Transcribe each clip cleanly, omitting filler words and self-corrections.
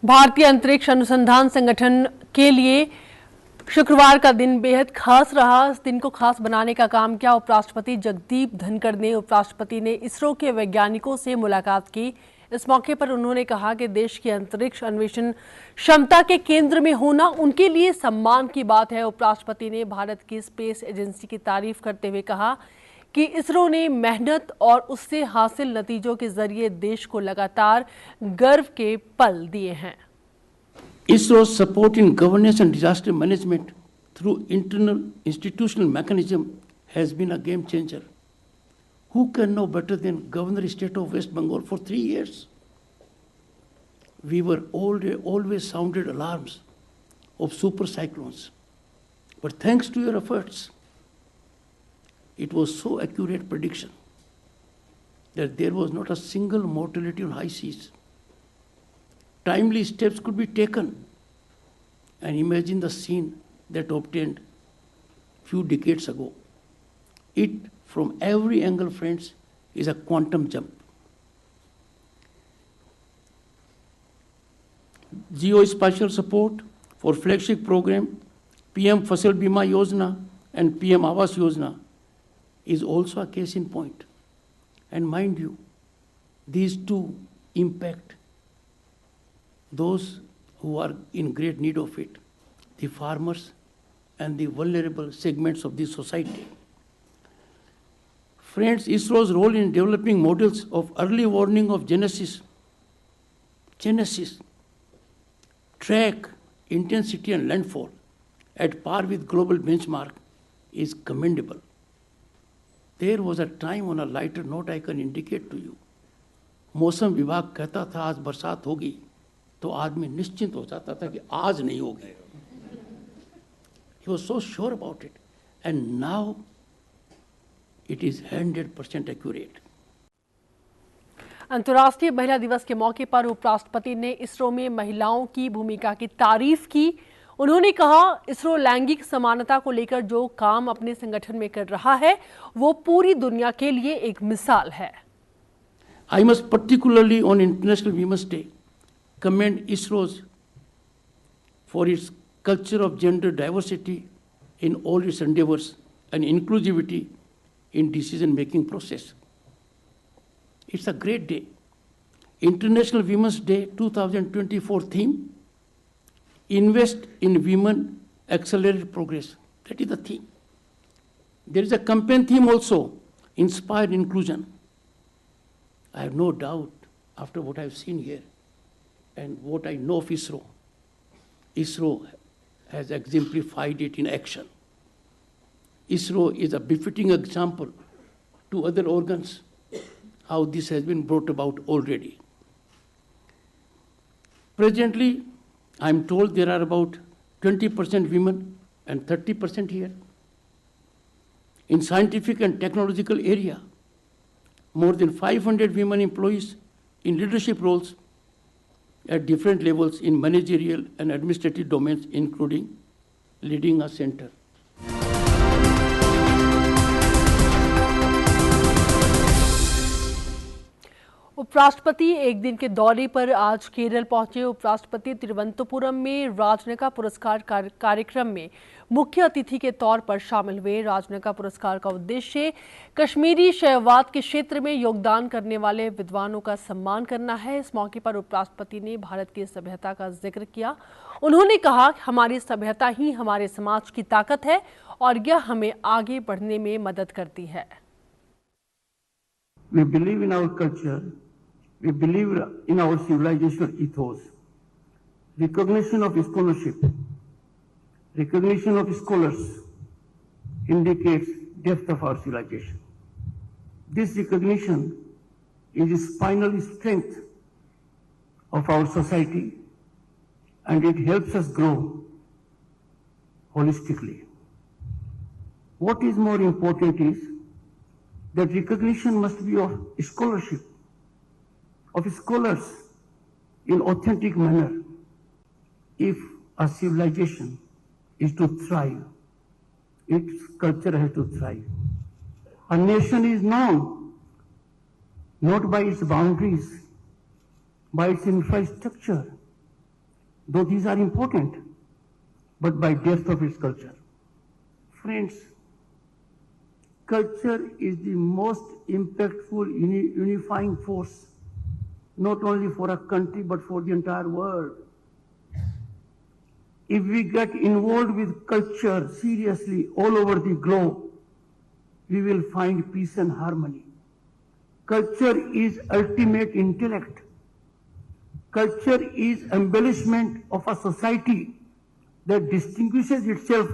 भारतीय अंतरिक्ष अनुसंधान संगठन के लिए शुक्रवार का दिन बेहद खास रहा। इस दिन को खास बनाने का काम किया उपराष्ट्रपति जगदीप धनखड़ ने। उपराष्ट्रपति ने इसरो के वैज्ञानिकों से मुलाकात की। इस मौके पर उन्होंने कहा कि देश की अंतरिक्ष अन्वेषण क्षमता के केंद्र में होना उनके लिए सम्मान की बात है। उपराष्ट्रपति ने भारत की स्पेस एजेंसी की तारीफ करते हुए कहा कि इसरो ने मेहनत और उससे हासिल नतीजों के जरिए देश को लगातार गर्व के पल दिए हैं। ISRO's support in governance and disaster management through internal institutional mechanism has been a game changer. Who can know better than Governor State of West Bengal for 3 years? We were always sounded alarms of super cyclones. But thanks to your efforts, it was so accurate prediction that there was not a single mortality on high seas. Timely steps could be taken, and imagine the scene that obtained few decades ago. It, from every angle, friends, is a quantum jump. Geospatial support for flagship program PM Fasal Bima Yojana and PM Awas Yojana is also a case in point. And mind you, these two impact those who are in great need of it, the farmers and the vulnerable segments of the society. Friends, ISRO's role in developing models of early warning of genesis, track, intensity and landfall at par with global benchmark is commendable. There was a time, on a lighter note, I can indicate to you. मौसम विभाग कहता था आज बरसात होगी, तो आदमी निश्चिंत हो जाता था कि आज नहीं होगी. He was so sure about it, and now it is 100% accurate. अंतर्राष्ट्रीय महिला दिवस के मौके पर उपराष्ट्रपति ने इसरो में महिलाओं की भूमिका की तारीफ की। उन्होंने कहा, इसरो लैंगिक समानता को लेकर जो काम अपने संगठन में कर रहा है वो पूरी दुनिया के लिए एक मिसाल है। I must particularly on International Women's Day commend ISRO for its culture of gender diversity in all its endeavors and inclusivity in decision-making process. It's a great day. International Women's Day 2024 theme, Invest in Women, Accelerate Progress. That is the theme. There is a campaign theme also, Inspire Inclusion. I have no doubt, after what I have seen here and what I know of ISRO, ISRO has exemplified it in action. ISRO is a befitting example to other organs how this has been brought about already. Presently, I am told there are about 20% women and 30% here. In scientific and technological area, more than 500 women employees in leadership roles at different levels in managerial and administrative domains, including leading a center. उपराष्ट्रपति एक दिन के दौरे पर आज केरल पहुंचे। उपराष्ट्रपति तिरुवनंतपुरम में राजनका पुरस्कार कार्यक्रम में मुख्य अतिथि के तौर पर शामिल हुए। राजनका पुरस्कार का उद्देश्य कश्मीरी शैववाद के क्षेत्र में योगदान करने वाले विद्वानों का सम्मान करना है। इस मौके पर उपराष्ट्रपति ने भारत की सभ्यता का जिक्र किया। उन्होंने कहा, हमारी सभ्यता ही हमारे समाज की ताकत है और यह हमें आगे बढ़ने में मदद करती है। We believe in our culture. We believe in our civilizational ethos. Recognition of scholarship, recognition of scholars indicates depth of our civilization. This recognition is the spinal strength of our society, and it helps us grow holistically. What is more important is that recognition must be of scholarship, of scholars in authentic manner. If a civilization is to thrive, its culture has to thrive. A nation is known not by its boundaries, by its infrastructure, though these are important, but by depth of its culture. Friends, culture is the most impactful unifying force, not only for a country, but for the entire world. If we get involved with culture seriously all over the globe, we will find peace and harmony. Culture is ultimate intellect. Culture is embellishment of a society that distinguishes itself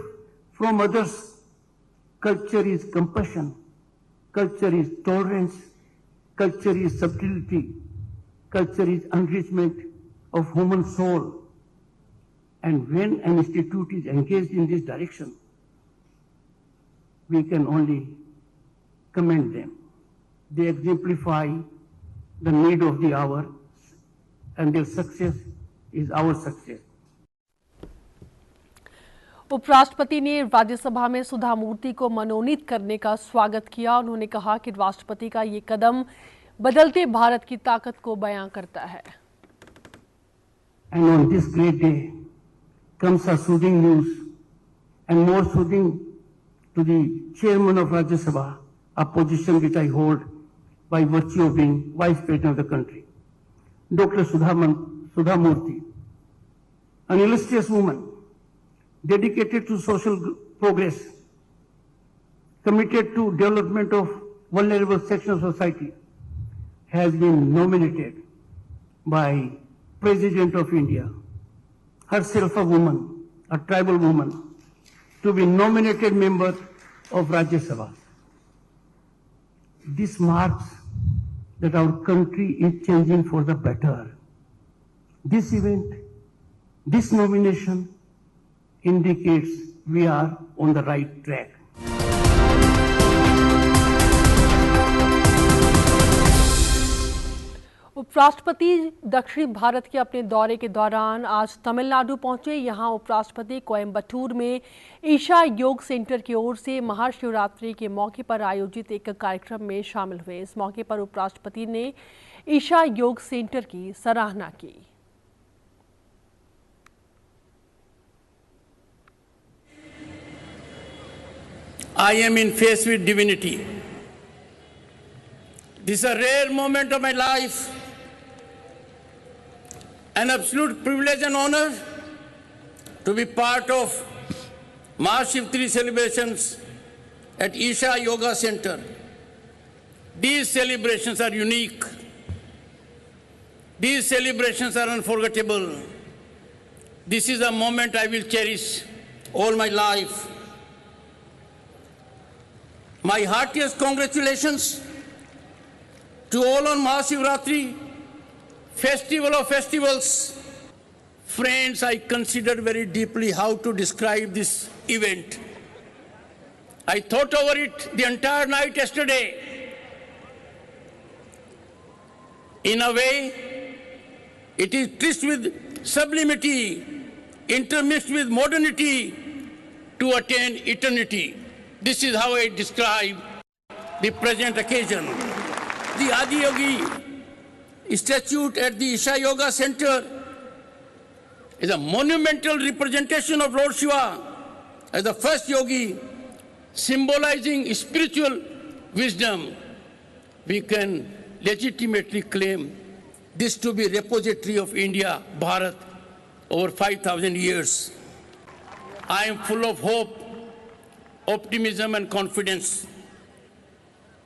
from others. Culture is compassion. Culture is tolerance. Culture is subtlety. Culture is enrichment of human soul. And when an institute is engaged in this direction, we can only commend them. They exemplify the need of the hour, and their success is our success. उपराष्ट्रपति ने राज्यसभा में सुधा मूर्ति को मनोनीत करने का स्वागत किया। उन्होंने कहा कि राष्ट्रपति का ये कदम बदलते भारत की ताकत को बयां करता है। And on this great day comes a soothing news, and more soothing to the chairman of Rajya Sabha, a position which I hold by virtue of being Vice President of the country. Dr. Sudha Murthy, an illustrious woman, dedicated to social progress, committed to development of vulnerable sections of society, has been nominated by President of India, herself a woman, a tribal woman, to be nominated member of Rajya Sabha. This marks that our country is changing for the better. This event, this nomination indicates we are on the right track. उपराष्ट्रपति दक्षिण भारत के अपने दौरे के दौरान आज तमिलनाडु पहुंचे। यहां उपराष्ट्रपति कोयम्बटूर में ईशा योग सेंटर की ओर से महाशिवरात्रि के मौके पर आयोजित एक कार्यक्रम में शामिल हुए। इस मौके पर उपराष्ट्रपति ने ईशा योग सेंटर की सराहना की। I am in face with divinity. This is a rare moment of my life. An absolute privilege and honor to be part of Mahashivratri celebrations at Isha Yoga Center. These celebrations are unique. These celebrations are unforgettable. This is a moment I will cherish all my life. My heartiest congratulations to all on Mahashivratri, festival of festivals. Friends, I considered very deeply how to describe this event. I thought over it the entire night yesterday. In a way, it is twisted with sublimity, intermixed with modernity to attain eternity. This is how I describe the present occasion. The Adiyogi statue at the Isha Yoga Center is a monumental representation of Lord Shiva as the first yogi, symbolizing spiritual wisdom. We can legitimately claim this to be repository of India, Bharat, over 5,000 years. I am full of hope, optimism and confidence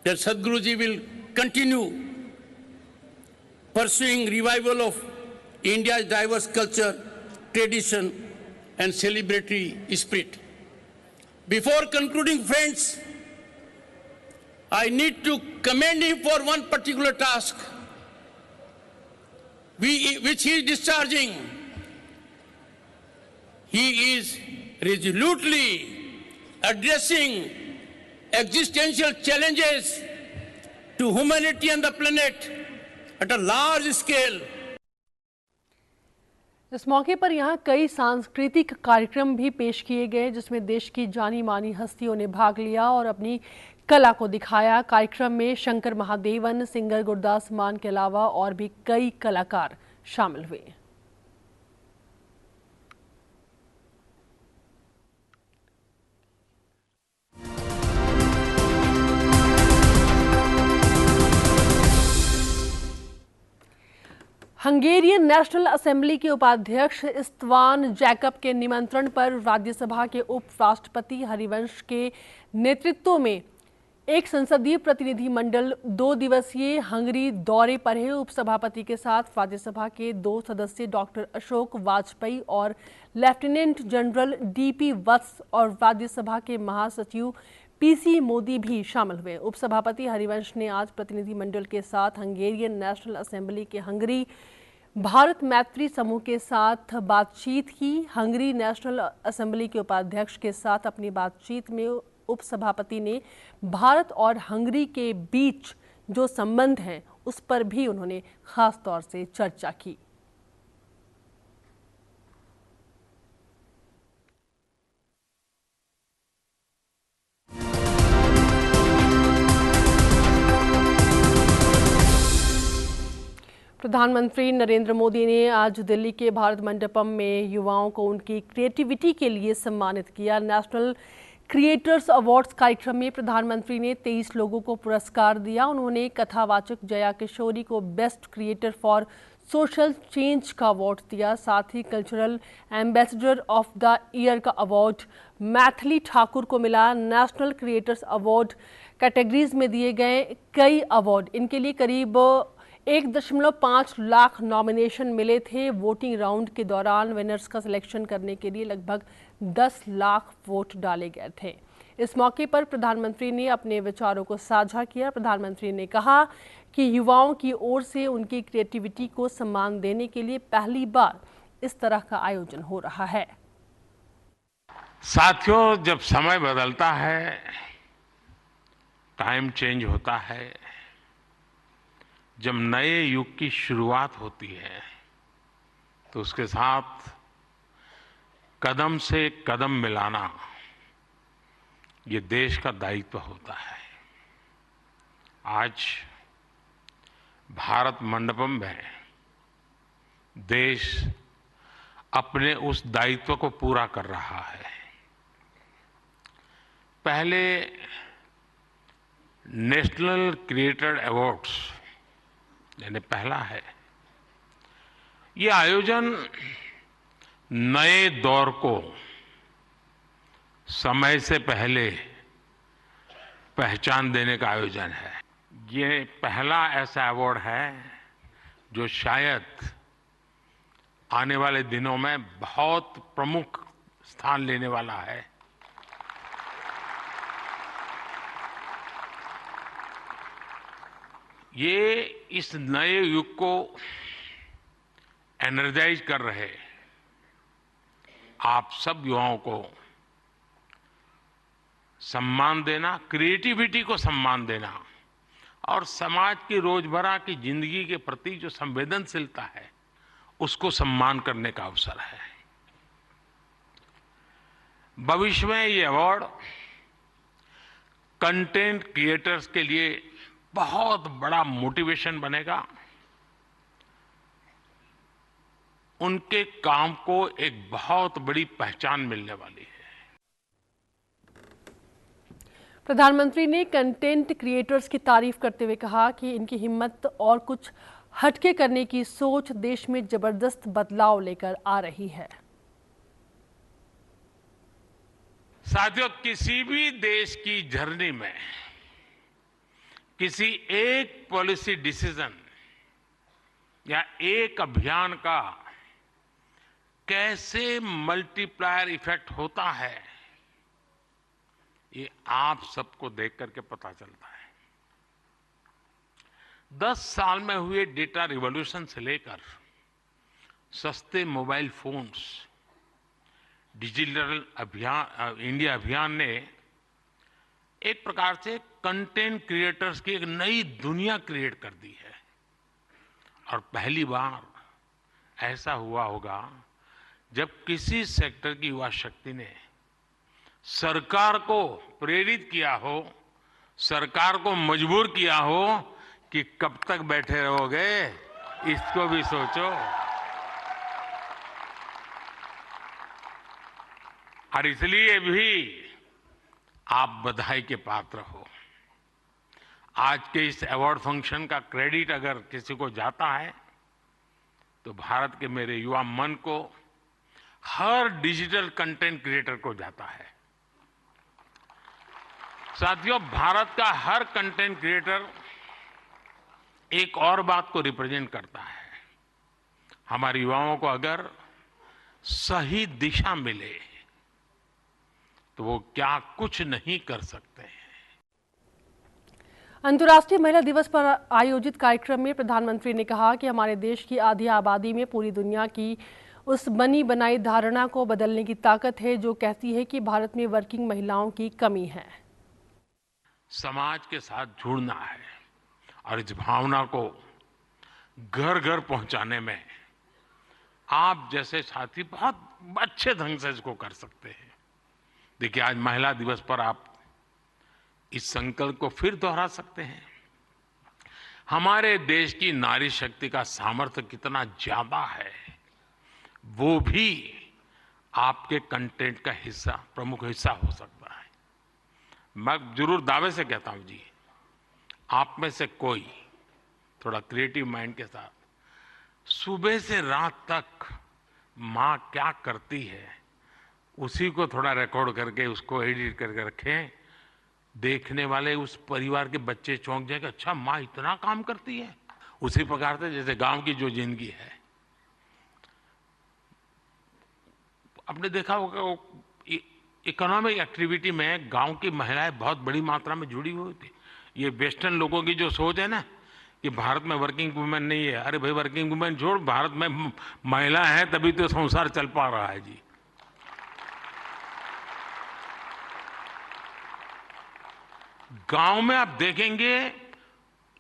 that Sadhguruji will continue pursuing revival of India's diverse culture, tradition and celebratory spirit. Before concluding, friends, I need to commend him for one particular task which he is discharging. He is resolutely addressing existential challenges to humanity and the planet at a large scale. इस मौके पर यहाँ कई सांस्कृतिक कार्यक्रम भी पेश किए गए, जिसमें देश की जानी मानी हस्तियों ने भाग लिया और अपनी कला को दिखाया। कार्यक्रम में शंकर महादेवन, सिंगर गुरदास मान के अलावा और भी कई कलाकार शामिल हुए। हंगेरियन नेशनल असेंबली के उपाध्यक्ष इस्त्वान जैकब के निमंत्रण पर राज्यसभा के उपराष्ट्रपति हरिवंश के नेतृत्व में एक संसदीय प्रतिनिधिमंडल 2 दिवसीय हंगरी दौरे पर है। उपसभापति के साथ राज्यसभा के 2 सदस्य डॉक्टर अशोक वाजपेयी और लेफ्टिनेंट जनरल डीपी वत्स और राज्यसभा के महासचिव पीसी मोदी भी शामिल हुए। उपसभापति हरिवंश ने आज प्रतिनिधिमंडल के साथ हंगेरियन नेशनल असेंबली के हंगरी भारत मैत्री समूह के साथ बातचीत की। हंगरी नेशनल असेंबली के उपाध्यक्ष के साथ अपनी बातचीत में उपसभापति ने भारत और हंगरी के बीच जो संबंध हैं उस पर भी उन्होंने खास तौर से चर्चा की। प्रधानमंत्री नरेंद्र मोदी ने आज दिल्ली के भारत मंडपम में युवाओं को उनकी क्रिएटिविटी के लिए सम्मानित किया। नेशनल क्रिएटर्स अवार्ड्स कार्यक्रम में प्रधानमंत्री ने 23 लोगों को पुरस्कार दिया। उन्होंने कथावाचक जया किशोरी को best creator for social change का अवार्ड दिया। साथ ही cultural ambassador of the year का अवार्ड मैथिली ठाकुर को मिला। नेशनल क्रिएटर्स अवार्ड कैटेगरीज में दिए गए कई अवार्ड, इनके लिए करीब 1.5 लाख नॉमिनेशन मिले थे। वोटिंग राउंड के दौरान विनर्स का सिलेक्शन करने के लिए लगभग 10 लाख वोट डाले गए थे। इस मौके पर प्रधानमंत्री ने अपने विचारों को साझा किया। प्रधानमंत्री ने कहा कि युवाओं की ओर से उनकी क्रिएटिविटी को सम्मान देने के लिए पहली बार इस तरह का आयोजन हो रहा है। साथियों, जब समय बदलता है, टाइम चेंज होता है, जब नए युग की शुरुआत होती है तो उसके साथ कदम से कदम मिलाना ये देश का दायित्व होता है। आज भारत मंडपम में देश अपने उस दायित्व को पूरा कर रहा है। पहले नेशनल क्रिएटर अवार्ड्स यानी पहला है, ये आयोजन नए दौर को समय से पहले पहचान देने का आयोजन है। ये पहला ऐसा अवार्ड है जो शायद आने वाले दिनों में बहुत प्रमुख स्थान लेने वाला है। ये इस नए युग को एनर्जाइज कर रहे आप सब युवाओं को सम्मान देना, क्रिएटिविटी को सम्मान देना और समाज की रोजमर्रा की जिंदगी के प्रति जो संवेदनशीलता है उसको सम्मान करने का अवसर है। भविष्य में ये अवार्ड कंटेंट क्रिएटर्स के लिए बहुत बड़ा मोटिवेशन बनेगा। उनके काम को एक बहुत बड़ी पहचान मिलने वाली है। प्रधानमंत्री ने कंटेंट क्रिएटर्स की तारीफ करते हुए कहा कि इनकी हिम्मत और कुछ हटके करने की सोच देश में जबरदस्त बदलाव लेकर आ रही है। साथियों, किसी भी देश की जर्नी में किसी एक पॉलिसी डिसीजन या एक अभियान का कैसे मल्टीप्लायर इफेक्ट होता है, ये आप सबको देख करके पता चलता है। 10 साल में हुए डेटा रिवॉल्यूशन से लेकर सस्ते मोबाइल फोन्स, डिजिटल अभियान, इंडिया अभियान ने एक प्रकार से कंटेंट क्रिएटर्स की एक नई दुनिया क्रिएट कर दी है। और पहली बार ऐसा हुआ होगा जब किसी सेक्टर की युवा शक्ति ने सरकार को प्रेरित किया हो, सरकार को मजबूर किया हो कि कब तक बैठे रहोगे, इसको भी सोचो। और इसलिए भी आप बधाई के पात्र हो। आज के इस अवार्ड फंक्शन का क्रेडिट अगर किसी को जाता है तो भारत के मेरे युवा मन को हर डिजिटल कंटेंट क्रिएटर को जाता है। साथियों, भारत का हर कंटेंट क्रिएटर एक और बात को रिप्रेजेंट करता है। हमारे युवाओं को अगर सही दिशा मिले तो वो क्या कुछ नहीं कर सकते हैं। अंतर्राष्ट्रीय महिला दिवस पर आयोजित कार्यक्रम में प्रधानमंत्री ने कहा कि हमारे देश की आधी आबादी में पूरी दुनिया की उस बनी बनाई धारणा को बदलने की ताकत है जो कहती है कि भारत में वर्किंग महिलाओं की कमी है। समाज के साथ जुड़ना है और इस भावना को घर घर पहुंचाने में आप जैसे साथी बहुत अच्छे ढंग से इसको कर सकते हैं। देखिए, आज महिला दिवस पर आप इस संकल्प को फिर दोहरा सकते हैं। हमारे देश की नारी शक्ति का सामर्थ्य कितना ज्यादा है वो भी आपके कंटेंट का हिस्सा, प्रमुख हिस्सा हो सकता है। मैं जरूर दावे से कहता हूं जी, आप में से कोई थोड़ा क्रिएटिव माइंड के साथ सुबह से रात तक माँ क्या करती है उसी को थोड़ा रिकॉर्ड करके उसको एडिट करके रखें। देखने वाले उस परिवार के बच्चे चौंक जाएंगे, अच्छा माँ इतना काम करती है। उसी प्रकार से जैसे गांव की जो जिंदगी है, आपने देखा होगा इकोनॉमिक एक्टिविटी में गांव की महिलाएं बहुत बड़ी मात्रा में जुड़ी हुई थी। ये वेस्टर्न लोगों की जो सोच है ना कि भारत में वर्किंग वुमेन नहीं है, अरे भाई वर्किंग वुमेन छोड़, भारत में महिला है तभी तो संसार चल पा रहा है जी। गांव में आप देखेंगे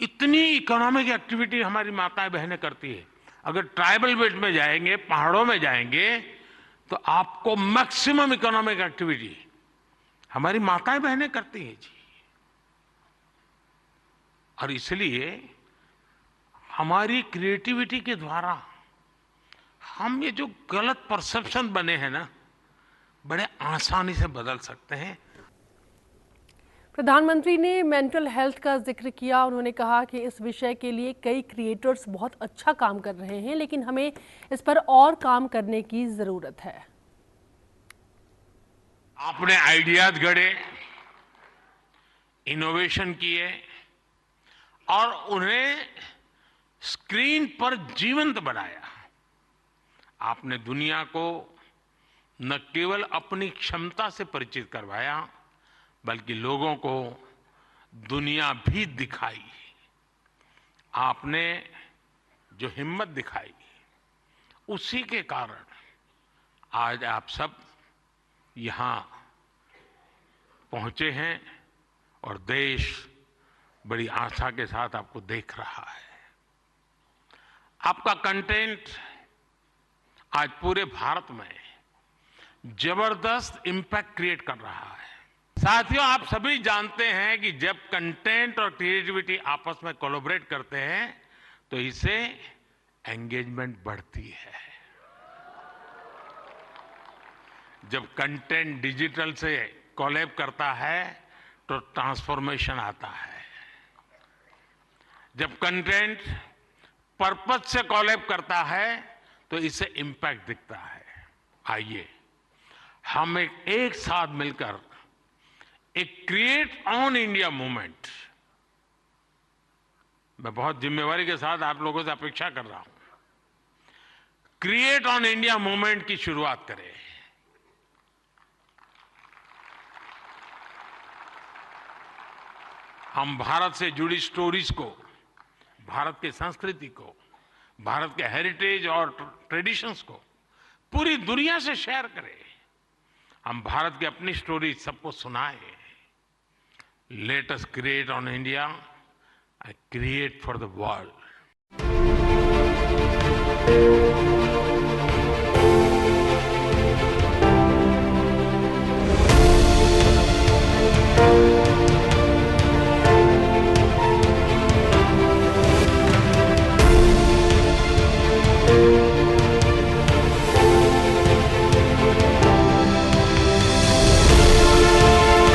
इतनी इकोनॉमिक एक्टिविटी हमारी माताएं बहनें करती है। अगर ट्राइबल बेल्ट में जाएंगे, पहाड़ों में जाएंगे तो आपको मैक्सिमम इकोनॉमिक एक्टिविटी हमारी माताएं बहनें करती हैं जी। और इसलिए हमारी क्रिएटिविटी के द्वारा हम ये जो गलत परसेप्शन बने हैं ना, बड़े आसानी से बदल सकते हैं। प्रधानमंत्री ने मेंटल हेल्थ का जिक्र किया। उन्होंने कहा कि इस विषय के लिए कई क्रिएटर्स बहुत अच्छा काम कर रहे हैं, लेकिन हमें इस पर और काम करने की जरूरत है। आपने आइडियाज गढ़े, इनोवेशन किए और उन्हें स्क्रीन पर जीवंत बनाया। आपने दुनिया को न केवल अपनी क्षमता से परिचित करवाया बल्कि लोगों को दुनिया भी दिखाई। आपने जो हिम्मत दिखाई उसी के कारण आज आप सब यहां पहुंचे हैं और देश बड़ी आशा के साथ आपको देख रहा है। आपका कंटेंट आज पूरे भारत में जबरदस्त इंपैक्ट क्रिएट कर रहा है। साथियों, आप सभी जानते हैं कि जब कंटेंट और क्रिएटिविटी आपस में कोलैबोरेट करते हैं तो इससे एंगेजमेंट बढ़ती है। जब कंटेंट डिजिटल से कोलैब करता है तो ट्रांसफॉर्मेशन आता है। जब कंटेंट पर्पस से कोलैब करता है तो इससे इंपैक्ट दिखता है। आइए हम एक साथ मिलकर एक क्रिएट ऑन इंडिया मूवमेंट, मैं बहुत जिम्मेवारी के साथ आप लोगों से अपेक्षा कर रहा हूं, क्रिएट ऑन इंडिया मूवमेंट की शुरुआत करें। हम भारत से जुड़ी स्टोरीज को, भारत की संस्कृति को, भारत के हेरिटेज और ट्रेडिशंस को पूरी दुनिया से शेयर करें। हम भारत की अपनी स्टोरी सबको सुनाएं। Let us create on India, create for the world.